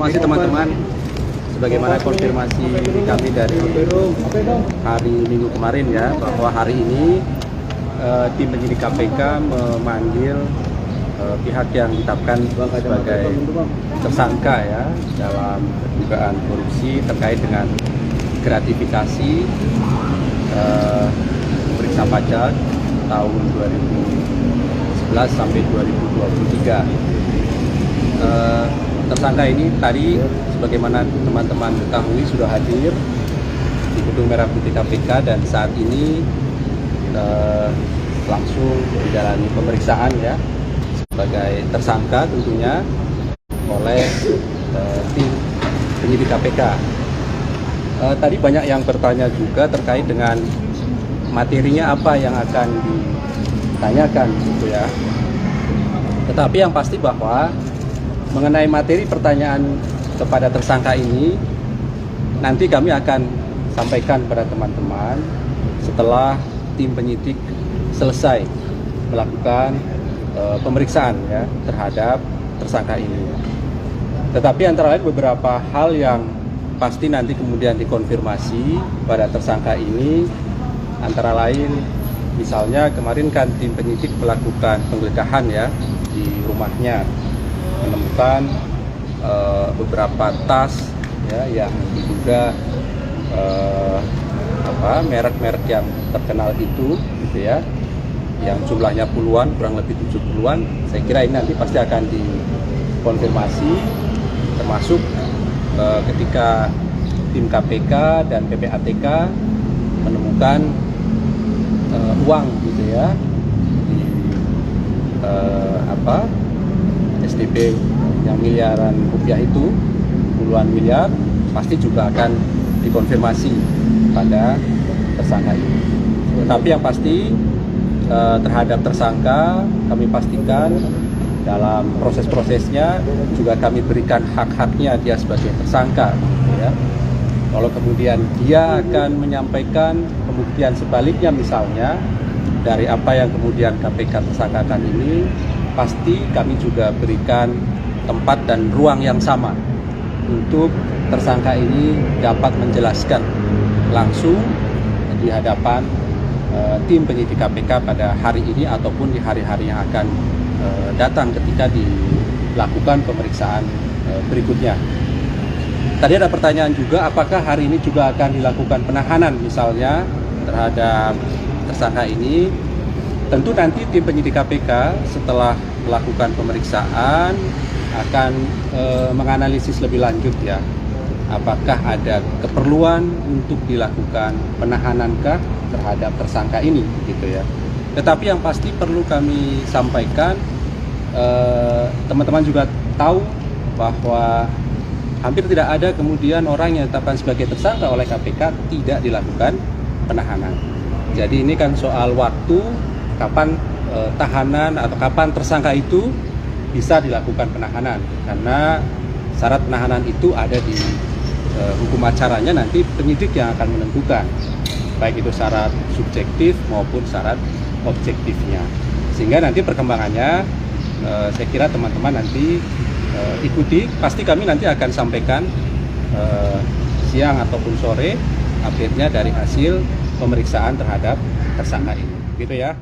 kasih teman-teman. Sebagaimana konfirmasi kami dari hari Minggu kemarin ya, bahwa hari ini tim penyidik KPK memanggil pihak yang ditetapkan sebagai tersangka ya dalam dugaan korupsi terkait dengan gratifikasi periksa pajak tahun 2011 sampai 2023. Tersangka ini tadi sebagaimana teman-teman ketahui sudah hadir di Gedung Merah Putih KPK dan saat ini langsung menjalani pemeriksaan ya sebagai tersangka tentunya oleh tim penyidik KPK. Tadi banyak yang bertanya juga terkait dengan materinya apa yang akan ditanyakan gitu ya. Tetapi yang pasti bahwa mengenai materi pertanyaan kepada tersangka ini nanti kami akan sampaikan pada teman-teman setelah tim penyidik selesai melakukan pemeriksaan ya terhadap tersangka ini. Tetapi antara lain beberapa hal yang pasti nanti kemudian dikonfirmasi pada tersangka ini, antara lain misalnya kemarin kan tim penyidik melakukan penggeledahan ya di rumahnya, menemukan beberapa tas ya yang diduga merek-merek yang terkenal itu gitu ya, yang jumlahnya puluhan, kurang lebih 70-an. Saya kira ini nanti pasti akan dikonfirmasi, termasuk ketika tim KPK dan PPATK menemukan uang gitu ya di STB yang miliaran rupiah itu, puluhan miliar, pasti juga akan dikonfirmasi pada tersangka ini. Tapi yang pasti terhadap tersangka kami pastikan dalam proses-prosesnya juga kami berikan hak-haknya dia sebagai tersangka ya. Kalau kemudian dia akan menyampaikan pembuktian sebaliknya misalnya dari apa yang kemudian KPK tersangkakan ini, pasti kami juga berikan tempat dan ruang yang sama untuk tersangka ini dapat menjelaskan langsung di hadapan tim penyidik KPK pada hari ini ataupun di hari-hari yang akan datang ketika dilakukan pemeriksaan berikutnya. Tadi ada pertanyaan juga, apakah hari ini juga akan dilakukan penahanan misalnya terhadap tersangka ini? Tentu nanti tim penyidik KPK setelah melakukan pemeriksaan akan menganalisis lebih lanjut ya, apakah ada keperluan untuk dilakukan penahanankah terhadap tersangka ini gitu ya. Tetapi yang pasti perlu kami sampaikan, teman-teman juga tahu bahwa hampir tidak ada kemudian orang yang ditetapkan sebagai tersangka oleh KPK tidak dilakukan penahanan. Jadi ini kan soal waktu, kapan tahanan atau kapan tersangka itu bisa dilakukan penahanan, karena syarat penahanan itu ada di hukum acaranya, nanti penyidik yang akan menentukan baik itu syarat subjektif maupun syarat objektifnya, sehingga nanti perkembangannya saya kira teman-teman nanti ikuti. Pasti kami nanti akan sampaikan siang ataupun sore update-nya dari hasil pemeriksaan terhadap tersangka ini gitu ya.